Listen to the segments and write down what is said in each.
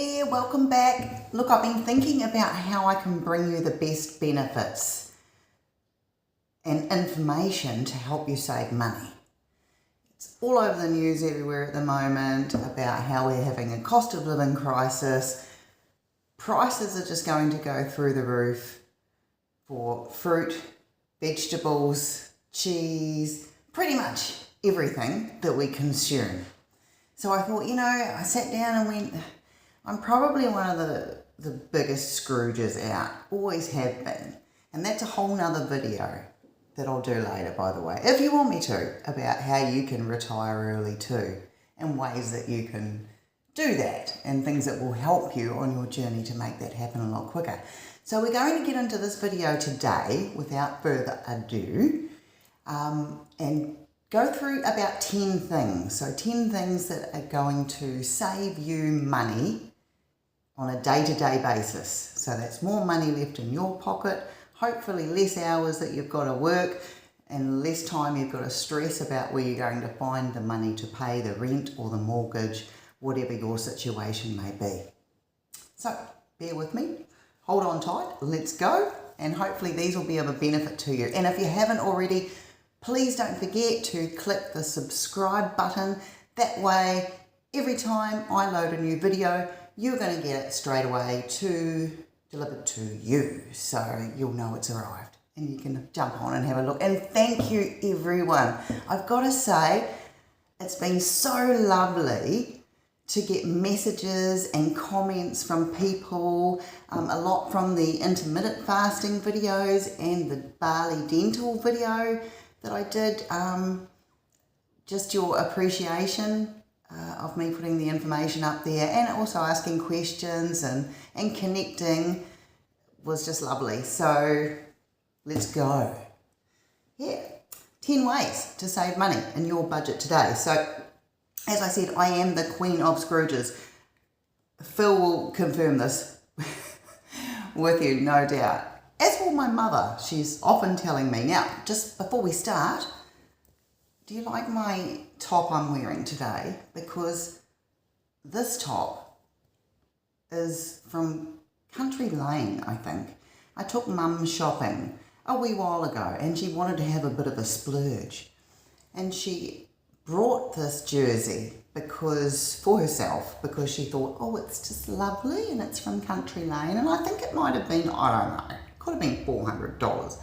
there, welcome back. Look, I've been thinking about how I can bring you the best benefits and information to help you save money. It's all over the news everywhere at the moment about how we're having a cost of living crisis. Prices are just going to go through the roof for fruit, vegetables, cheese, pretty much everything that we consume. So I thought, I sat down and went, I'm probably one of the biggest Scrooges out, always have been. And that's a whole nother video that I'll do later, by the way, if you want me to, about how you can retire early too, and ways that you can do that, and things that will help you on your journey to make that happen a lot quicker. So we're going to get into this video today, without further ado, and go through about 10 things. So 10 things that are going to save you money on a day-to-day basis. So that's more money left in your pocket, hopefully less hours that you've got to work, and less time you've got to stress about where you're going to find the money to pay the rent or the mortgage, whatever your situation may be. So bear with me, hold on tight, let's go, and hopefully these will be of a benefit to you. And if you haven't already, please don't forget to click the subscribe button. That way, every time I load a new video, you're going to get it straight away delivered to you. So you'll know it's arrived and you can jump on and have a look. And thank you, everyone. I've got to say, it's been so lovely to get messages and comments from people, a lot from the intermittent fasting videos and the Bali dental video that I did, just your appreciation of me putting the information up there, and also asking questions and connecting was just lovely. So let's go. Yeah, 10 ways to save money in your budget today. So as I said, I am the Queen of Scrooges. Phil will confirm this with you, no doubt. As for my mother, she's often telling me, now, just before we start, do you like my top I'm wearing today? Because this top is from Country Lane, I think. I took Mum shopping a wee while ago and she wanted to have a bit of a splurge. And she brought this jersey for herself because she thought, oh, it's just lovely and it's from Country Lane. And I think it might have been, I don't know, could have been $400.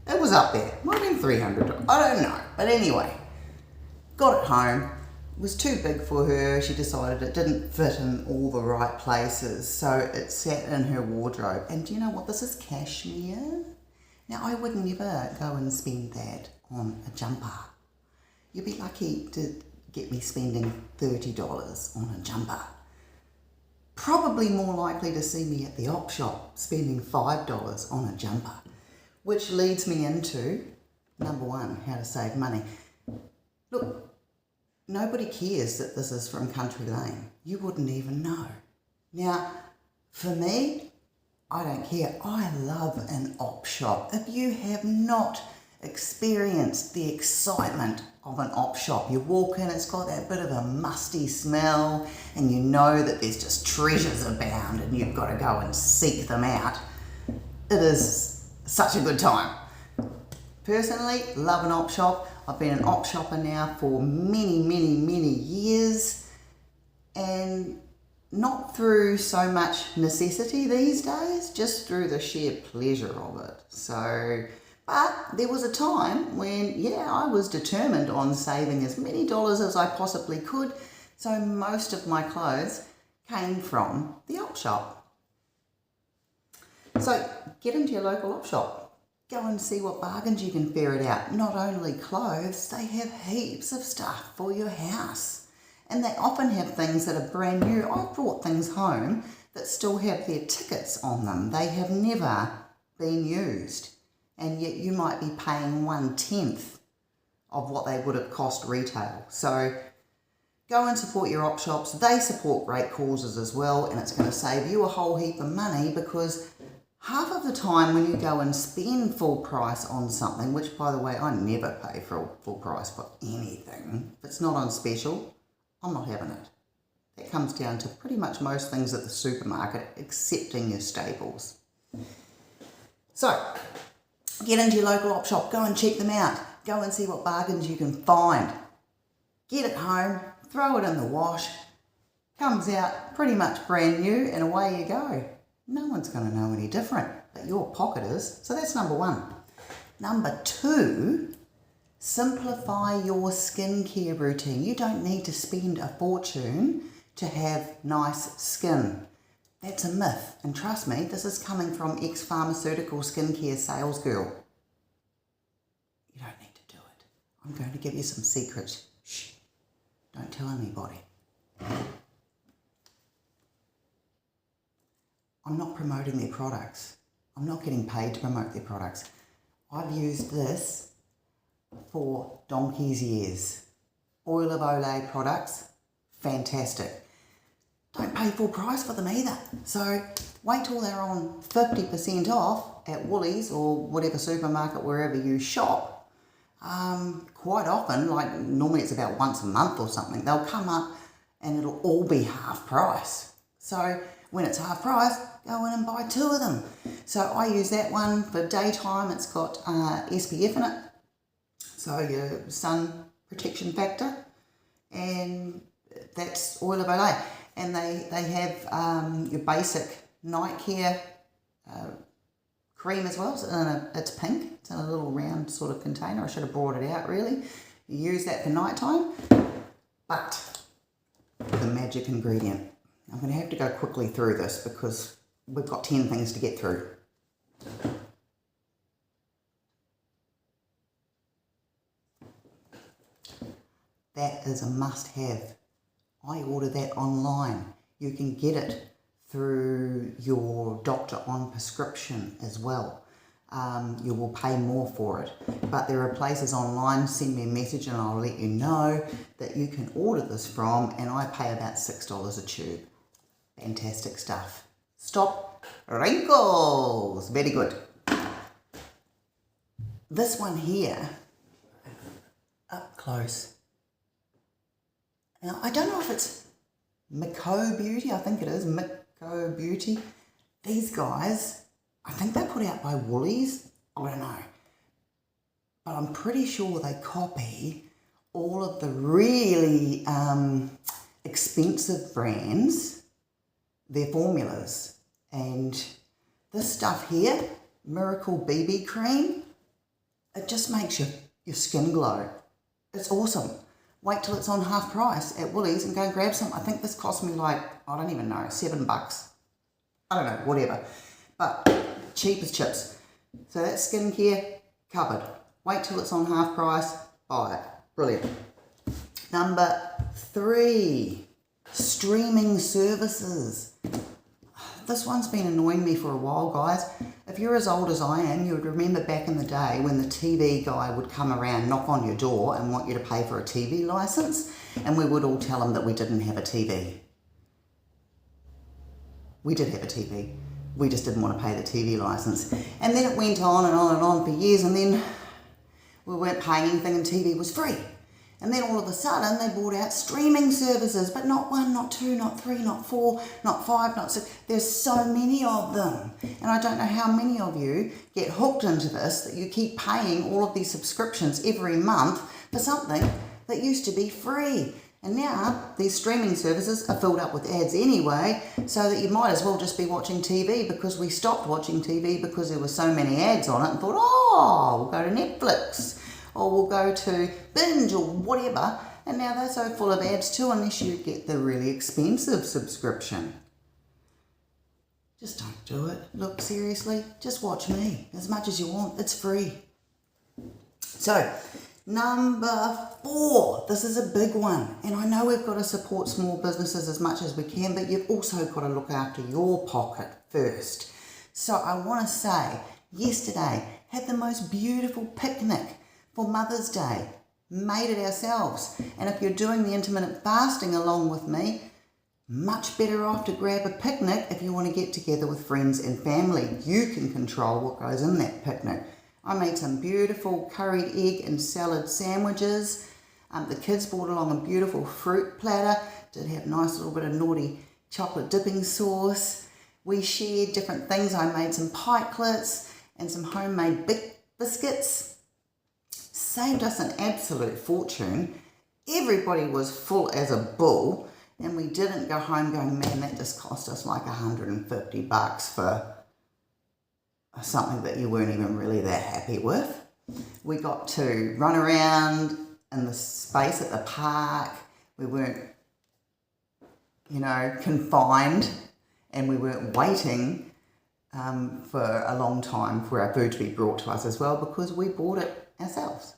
It was up there. Might have been $300. I don't know. But anyway, got it home. It was too big for her. She decided it didn't fit in all the right places. So it sat in her wardrobe. And do you know what? This is cashmere. Now, I would never go and spend that on a jumper. You'd be lucky to get me spending $30 on a jumper. Probably more likely to see me at the op shop spending $5 on a jumper, which leads me into number one, how to save money. Look, nobody cares that this is from Country Lane. You wouldn't even know. Now, for me, I don't care. I love an op shop. If you have not experienced the excitement of an op shop, you walk in, it's got that bit of a musty smell, and you know that there's just treasures abound and you've got to go and seek them out. It is such a good time. Personally, love an op shop. I've been an op shopper now for many, many, many years, and not through so much necessity these days, just through the sheer pleasure of it. So, but there was a time when, I was determined on saving as many dollars as I possibly could. So most of my clothes came from the op shop. So get into your local op shop. Go and see what bargains you can ferret out. Not only clothes, they have heaps of stuff for your house. And they often have things that are brand new. I've brought things home that still have their tickets on them. They have never been used. And yet you might be paying 1/10 of what they would have cost retail. So go and support your op shops. They support great causes as well, and it's going to save you a whole heap of money, because half of the time when you go and spend full price on something, which by the way, I never pay for full price for anything. If it's not on special, I'm not having it. That comes down to pretty much most things at the supermarket, excepting your staples. So, get into your local op shop, go and check them out, go and see what bargains you can find. Get it home, throw it in the wash, comes out pretty much brand new, and away you go. No one's going to know any different, but your pocket is. So that's number one. Number two, simplify your skincare routine. You don't need to spend a fortune to have nice skin. That's a myth, and trust me, this is coming from ex-pharmaceutical skincare sales girl. You don't need to do it. I'm going to give you some secrets. Shh, don't tell anybody. I'm not promoting their products. I'm not getting paid to promote their products. I've used this for donkey's years. Oil of Olay products, fantastic. Don't pay full price for them either. So wait till they're on 50% off at Woolies or whatever supermarket, wherever you shop. Quite often, like normally it's about once a month or something, they'll come up and it'll all be half price. So when it's half price, go in and buy two of them. So I use that one for daytime. It's got SPF in it, so your sun protection factor, and that's Oil of Olay. And they have your basic night care cream as well. So it's pink. It's in a little round sort of container. I should have brought it out really. You use that for nighttime. But the magic ingredient. I'm going to have to go quickly through this because we've got 10 things to get through. That is a must-have. I order that online. You can get it through your doctor on prescription as well. You will pay more for it. But there are places online, send me a message and I'll let you know that you can order this from, and I pay about $6 a tube. Fantastic stuff. Stop wrinkles. Very good. This one here, up close. Now, I don't know if it's Miko Beauty. I think it is Miko Beauty. These guys, I think they're put out by Woolies. I don't know. But I'm pretty sure they copy all of the really expensive brands, their formulas. And this stuff here, Miracle BB Cream, it just makes your skin glow. It's awesome. Wait till it's on half price at Woolies and go and grab some. I think this cost me like, I don't even know, $7. I don't know, whatever. But cheap as chips. So that's skincare covered. Wait till it's on half price, buy it. Brilliant. Number 3, streaming services. This one's been annoying me for a while, guys. If you're as old as I am, you would remember back in the day when the TV guy would come around, knock on your door and want you to pay for a TV license, and we would all tell him that we didn't have a TV. We did have a TV. We just didn't want to pay the TV license. And then it went on and on and on for years, and then we weren't paying anything and TV was free. And then all of a sudden they brought out streaming services, but not 1, not 2, not 3, not 4, not 5, not 6. There's so many of them. And I don't know how many of you get hooked into this, that you keep paying all of these subscriptions every month for something that used to be free. And now these streaming services are filled up with ads anyway, so that you might as well just be watching TV, because we stopped watching TV because there were so many ads on it and thought, oh, we'll go to Netflix. Or we'll go to Binge or whatever, and now they're so full of ads too, unless you get the really expensive subscription. Just don't do it. Look, seriously, just watch me as much as you want. It's free. So, number 4. This is a big one, and I know we've got to support small businesses as much as we can, but you've also got to look after your pocket first. So I want to say, yesterday, had the most beautiful picnic for Mother's Day. Made it ourselves. And if you're doing the intermittent fasting along with me, much better off to grab a picnic if you want to get together with friends and family. You can control what goes in that picnic. I made some beautiful curried egg and salad sandwiches. The kids brought along a beautiful fruit platter. Did have a nice little bit of naughty chocolate dipping sauce. We shared different things. I made some pikelets and some homemade biscuits. Saved us an absolute fortune. Everybody was full as a bull, and we didn't go home going, man, that just cost us like $150 for something that you weren't even really that happy with. We got to run around in the space at the park. We weren't, confined, and we weren't waiting for a long time for our food to be brought to us as well, because we bought it ourselves.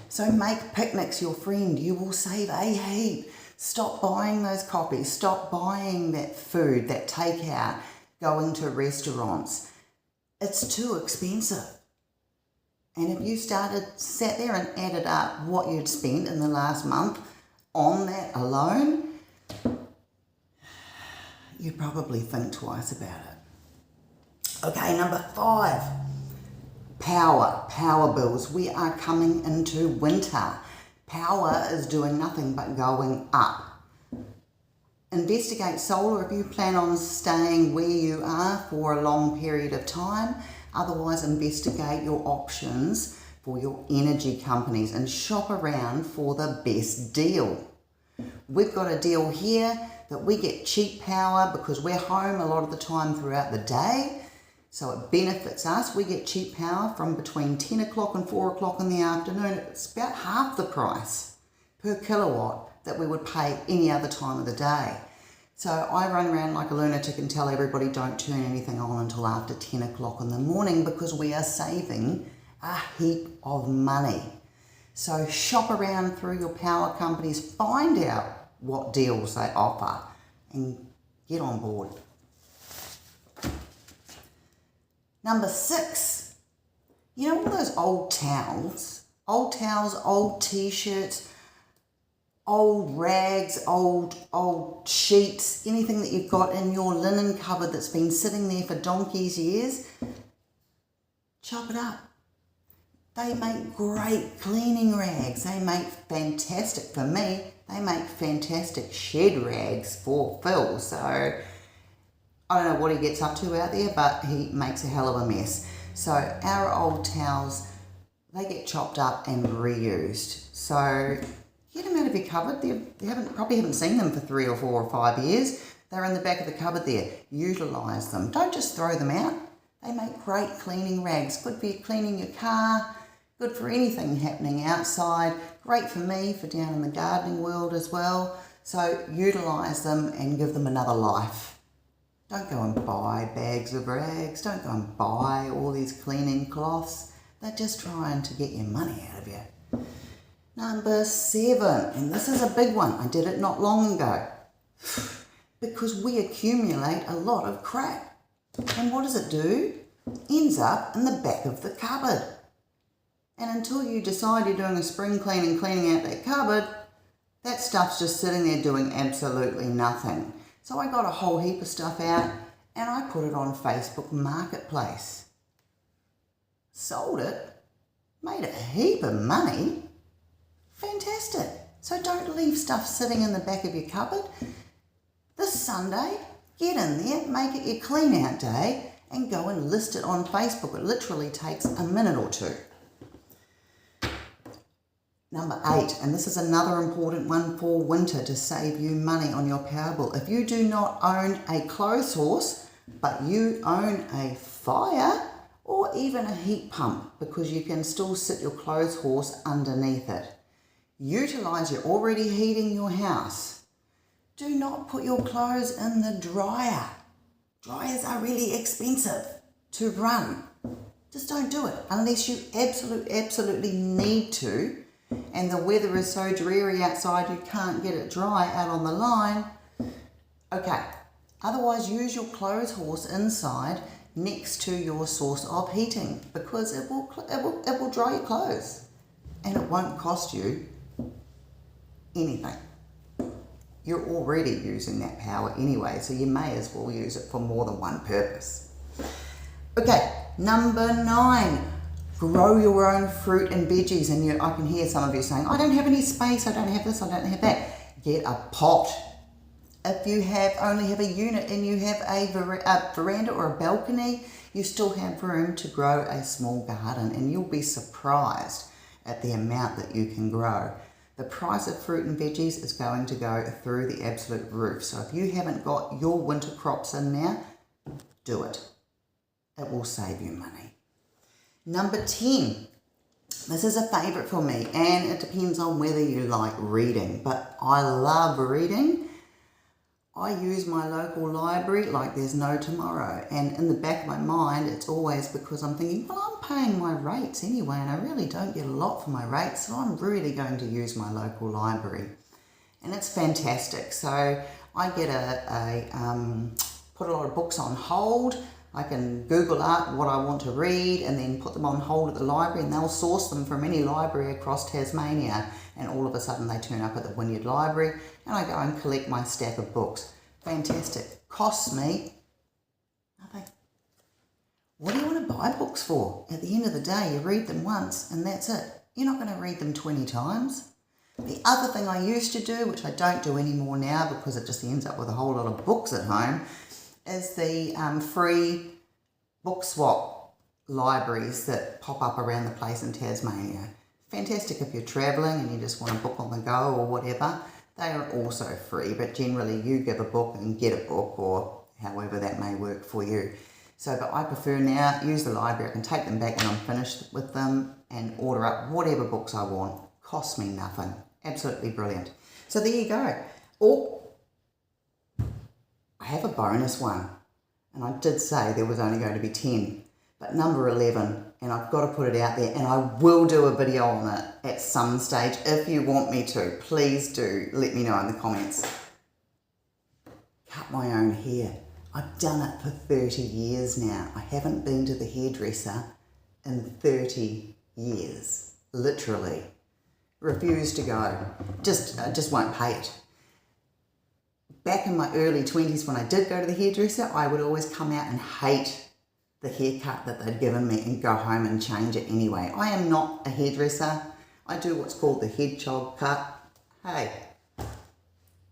So make picnics your friend. You will save a heap. Stop buying those copies. Stop buying that food, that takeout, going to restaurants. It's too expensive. And if you sat there and added up what you'd spent in the last month on that alone, you'd probably think twice about it. Okay, number 5. Power bills. We are coming into winter. Power is doing nothing but going up. Investigate solar if you plan on staying where you are for a long period of time. Otherwise, investigate your options for your energy companies and shop around for the best deal. We've got a deal here that we get cheap power because we're home a lot of the time throughout the day. So it benefits us. We get cheap power from between 10 o'clock and 4 o'clock in the afternoon. It's about half the price per kilowatt that we would pay any other time of the day. So I run around like a lunatic and tell everybody don't turn anything on until after 10 o'clock in the morning, because we are saving a heap of money. So shop around through your power companies, find out what deals they offer and get on board. Number 6, all those old towels, old t-shirts, old rags, old sheets, anything that you've got in your linen cupboard that's been sitting there for donkey's years, chop it up. They make great cleaning rags. They make fantastic, for me, they make fantastic shed rags for Phil. So I don't know what he gets up to out there, but he makes a hell of a mess. So our old towels, they get chopped up and reused. So get them out of your cupboard. You probably haven't seen them for 3 or 4 or 5 years. They're in the back of the cupboard there. Utilise them. Don't just throw them out. They make great cleaning rags. Good for you cleaning your car. Good for anything happening outside. Great for me, for down in the gardening world as well. So utilise them and give them another life. Don't go and buy bags of rags. Don't go and buy all these cleaning cloths. They're just trying to get your money out of you. Number 7, and this is a big one. I did it not long ago. Because we accumulate a lot of crap. And what does it do? Ends up in the back of the cupboard. And until you decide you're doing a spring clean and cleaning out that cupboard, that stuff's just sitting there doing absolutely nothing. So I got a whole heap of stuff out and I put it on Facebook Marketplace. Sold it, made a heap of money. Fantastic. So don't leave stuff sitting in the back of your cupboard. This Sunday, get in there, make it your clean out day and go and list it on Facebook. It literally takes a minute or 2. Number 8, and this is another important one for winter to save you money on your power bill. If you do not own a clothes horse, but you own a fire or even a heat pump, because you can still sit your clothes horse underneath it. Utilise you're already heating your house. Do not put your clothes in the dryer. Dryers are really expensive to run. Just don't do it unless you absolutely need to. And the weather is so dreary outside you can't get it dry out on the line. Okay, otherwise use your clothes horse inside next to your source of heating, because it will dry your clothes and it won't cost you anything. You're already using that power anyway, so you may as well use it for more than one purpose. Okay, number 9. Grow your own fruit and veggies. And I can hear some of you saying, I don't have any space, I don't have this, I don't have that. Get a pot. If you only have a unit and you have a veranda or a balcony, you still have room to grow a small garden, and you'll be surprised at the amount that you can grow. The price of fruit and veggies is going to go through the absolute roof. So if you haven't got your winter crops in there, do it. It will save you money. Number 10. This is a favourite for me, and it depends on whether you like reading, but I love reading. I use my local library like there's no tomorrow, and in the back of my mind it's always because I'm thinking, well, I'm paying my rates anyway and I really don't get a lot for my rates, so I'm really going to use my local library. And it's fantastic. So I get put a lot of books on hold. I can Google up what I want to read and then put them on hold at the library, and they'll source them from any library across Tasmania, and all of a sudden they turn up at the Wynyard Library and I go and collect my stack of books. Fantastic. Costs me nothing. What do you want to buy books for? At the end of the day, you read them once and that's it. You're not going to read them 20 times. The other thing I used to do, which I don't do anymore now because it just ends up with a whole lot of books at home, is the free book swap libraries that pop up around the place in Tasmania. Fantastic if you're travelling and you just want a book on the go or whatever. They are also free, but generally you give a book and get a book, or however that may work for you. So, but I prefer now, use the library. I can take them back when I'm finished with them and order up whatever books I want. Costs me nothing. Absolutely brilliant. So there you go. Oh, I have a bonus one, and I did say there was only going to be 10, but number 11, and I've got to put it out there, and I will do a video on it at some stage. If you want me to, please do let me know in the comments. Cut my own hair. I've done it for 30 years now. I haven't been to the hairdresser in 30 years, literally. Refuse to go. Just won't pay it. Back in my early 20s when I did go to the hairdresser, I would always come out and hate the haircut that they'd given me and go home and change it anyway. I am not a hairdresser. I do what's called the hedgehog cut. Hey,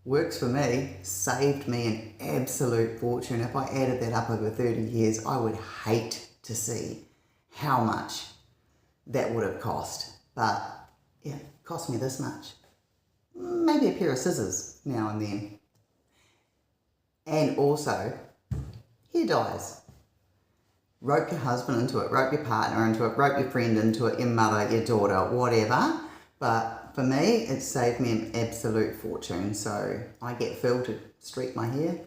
works for me, saved me an absolute fortune. If I added that up over 30 years, I would hate to see how much that would have cost. But yeah, it cost me this much. Maybe a pair of scissors now and then. And also, hair dyes. Rope your husband into it, rope your partner into it, rope your friend into it, your mother, your daughter, whatever. But for me, it saved me an absolute fortune. So I get Phil to streak my hair,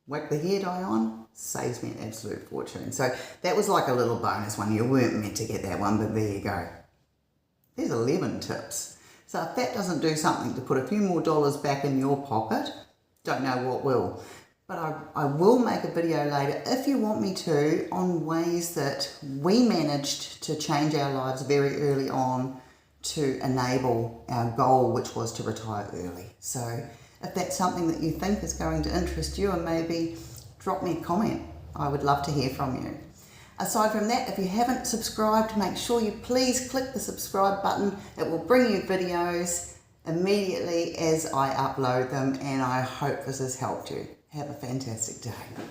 whack the hair dye on, saves me an absolute fortune. So that was like a little bonus one. You weren't meant to get that one, but there you go. There's 11 tips. So if that doesn't do something to put a few more dollars back in your pocket, don't know what will. But I will make a video later, if you want me to, on ways that we managed to change our lives very early on to enable our goal, which was to retire early. So if that's something that you think is going to interest you, and maybe drop me a comment. I would love to hear from you. Aside from that, if you haven't subscribed, make sure you please click the subscribe button. It will bring you videos immediately as I upload them, and I hope this has helped you. Have a fantastic day.